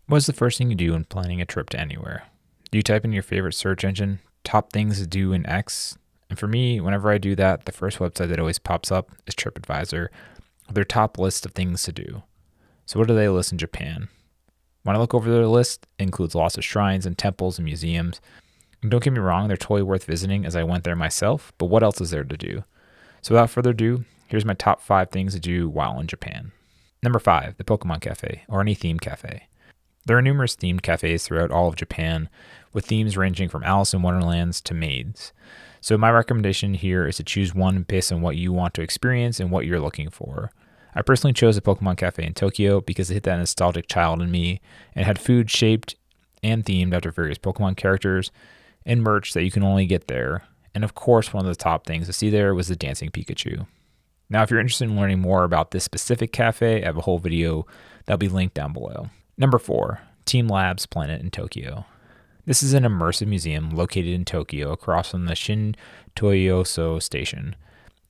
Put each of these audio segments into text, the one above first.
What's the first thing you do when planning a trip to anywhere? Do you type in your favorite search engine, top things to do in X? And for me, whenever I do that, the first website that always pops up is TripAdvisor, with their top list of things to do. So what do they list in Japan? When I look over their list, it includes lots of shrines and temples and museums. And don't get me wrong, they're totally worth visiting as I went there myself, but what else is there to do? So without further ado, here's my top 5 things to do while in Japan. Number 5, the Pokemon Cafe, or any themed cafe. There are numerous themed cafes throughout all of Japan, with themes ranging from Alice in Wonderlands to maids. So my recommendation here is to choose one based on what you want to experience and what you're looking for. I personally chose a Pokemon Cafe in Tokyo because it hit that nostalgic child in me and had food shaped and themed after various Pokemon characters and merch that you can only get there. And of course, one of the top things to see there was the Dancing Pikachu. Now, if you're interested in learning more about this specific cafe, I have a whole video that'll be linked down below. Number 4, Team Labs Planet in Tokyo. This is an immersive museum located in Tokyo across from the Shin-Toyoso station.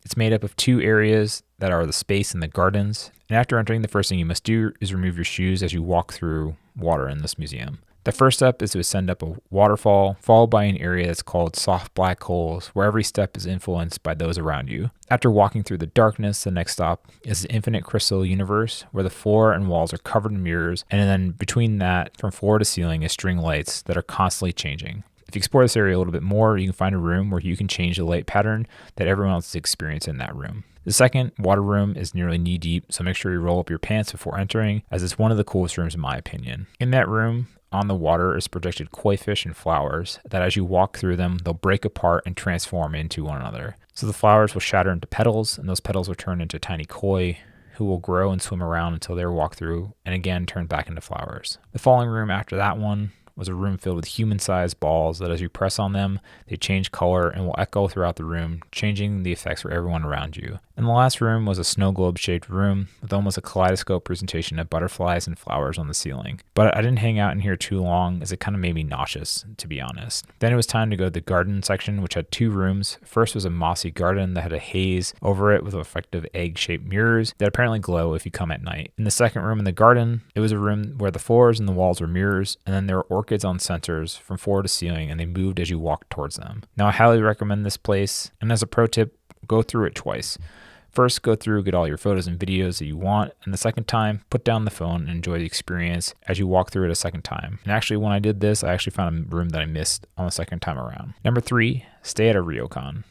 It's made up of 2 areas that are the space and the gardens, and after entering, the first thing you must do is remove your shoes as you walk through water in this museum. The first step is to ascend up a waterfall, followed by an area that's called soft black holes, where every step is influenced by those around you. After walking through the darkness, the next stop is the infinite crystal universe, where the floor and walls are covered in mirrors, and then between that, from floor to ceiling, is string lights that are constantly changing. If you explore this area a little bit more, you can find a room where you can change the light pattern that everyone else is experiencing in that room. The second water room is nearly knee deep, so make sure you roll up your pants before entering, as it's one of the coolest rooms in my opinion. In that room, on the water is projected koi fish and flowers that as you walk through them, they'll break apart and transform into one another. So the flowers will shatter into petals, and those petals will turn into tiny koi who will grow and swim around until they're walked through and again turn back into flowers. The following room after that one was a room filled with human-sized balls that as you press on them, they change color and will echo throughout the room, changing the effects for everyone around you. And the last room was a snow globe-shaped room with almost a kaleidoscope presentation of butterflies and flowers on the ceiling. But I didn't hang out in here too long as it kind of made me nauseous, to be honest. Then it was time to go to the garden section, which had 2 rooms. First was a mossy garden that had a haze over it with effective egg-shaped mirrors that apparently glow if you come at night. In the second room in the garden, it was a room where the floors and the walls were mirrors, and then there were orchids on sensors from floor to ceiling, and they moved as you walked towards them. Now, I highly recommend this place, and as a pro tip, go through it twice. First, go through, get all your photos and videos that you want, and the second time, put down the phone and enjoy the experience as you walk through it a second time. And actually, when I did this, I actually found a room that I missed on the second time around. Number 3, stay at a Ryokan.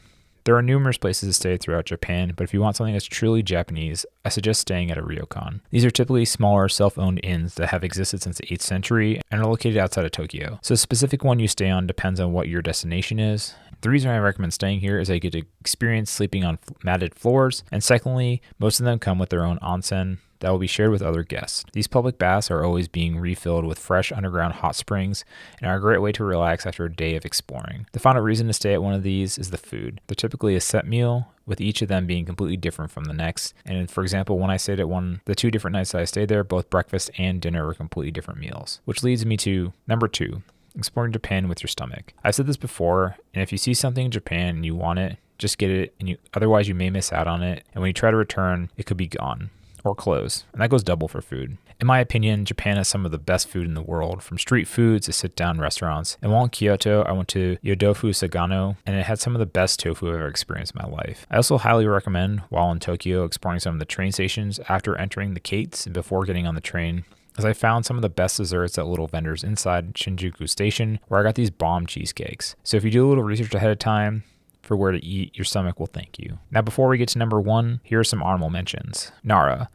There are numerous places to stay throughout Japan, but if you want something that's truly Japanese, I suggest staying at a Ryokan. These are typically smaller, self-owned inns that have existed since the 8th century and are located outside of Tokyo. So the specific one you stay on depends on what your destination is. The reason I recommend staying here is I get to experience sleeping on matted floors, and secondly, most of them come with their own onsen that will be shared with other guests. These public baths are always being refilled with fresh underground hot springs and are a great way to relax after a day of exploring. The final reason to stay at one of these is the food. They're typically a set meal, with each of them being completely different from the next. And for example, when I stayed at the 2 different nights that I stayed there, both breakfast and dinner were completely different meals. Which leads me to number 2, exploring Japan with your stomach. I've said this before, and if you see something in Japan and you want it, just get it, and otherwise you may miss out on it, and when you try to return, it could be gone or close, and that goes double for food. In my opinion, Japan has some of the best food in the world, from street foods to sit-down restaurants. And while in Kyoto, I went to Yodofu Sagano, and it had some of the best tofu I've ever experienced in my life. I also highly recommend, while in Tokyo, exploring some of the train stations after entering the gates and before getting on the train, as I found some of the best desserts at little vendors inside Shinjuku Station, where I got these bomb cheesecakes. So if you do a little research ahead of time for where to eat, your stomach will thank you. Now, before we get to number 1, here are some honorable mentions. Nara.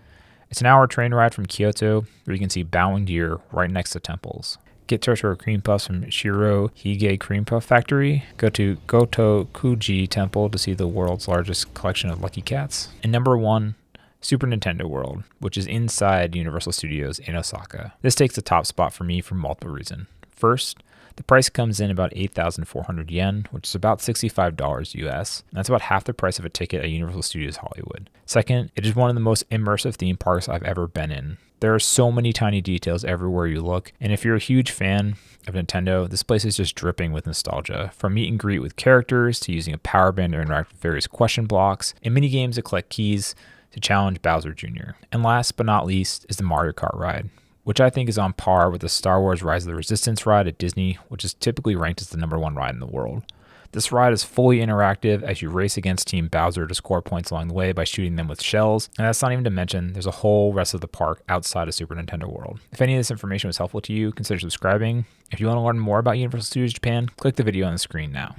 It's an hour train ride from Kyoto, where you can see bowing deer right next to temples. Get Totoro cream puffs from Shiro Hige Cream Puff Factory. Go to Gotokuji Temple to see the world's largest collection of lucky cats. And number 1, Super Nintendo World, which is inside Universal Studios in Osaka. This takes the top spot for me for multiple reasons. First, the price comes in about 8,400 yen, which is about $65 US. That's about half the price of a ticket at Universal Studios Hollywood. Second, it is one of the most immersive theme parks I've ever been in. There are so many tiny details everywhere you look, and if you're a huge fan of Nintendo, this place is just dripping with nostalgia. From meet and greet with characters, to using a power band to interact with various question blocks, and mini games to collect keys to challenge Bowser Jr. And last but not least is the Mario Kart ride, which I think is on par with the Star Wars Rise of the Resistance ride at Disney, which is typically ranked as the #1 ride in the world. This ride is fully interactive as you race against Team Bowser to score points along the way by shooting them with shells, and that's not even to mention there's a whole rest of the park outside of Super Nintendo World. If any of this information was helpful to you, consider subscribing. If you want to learn more about Universal Studios Japan, click the video on the screen now.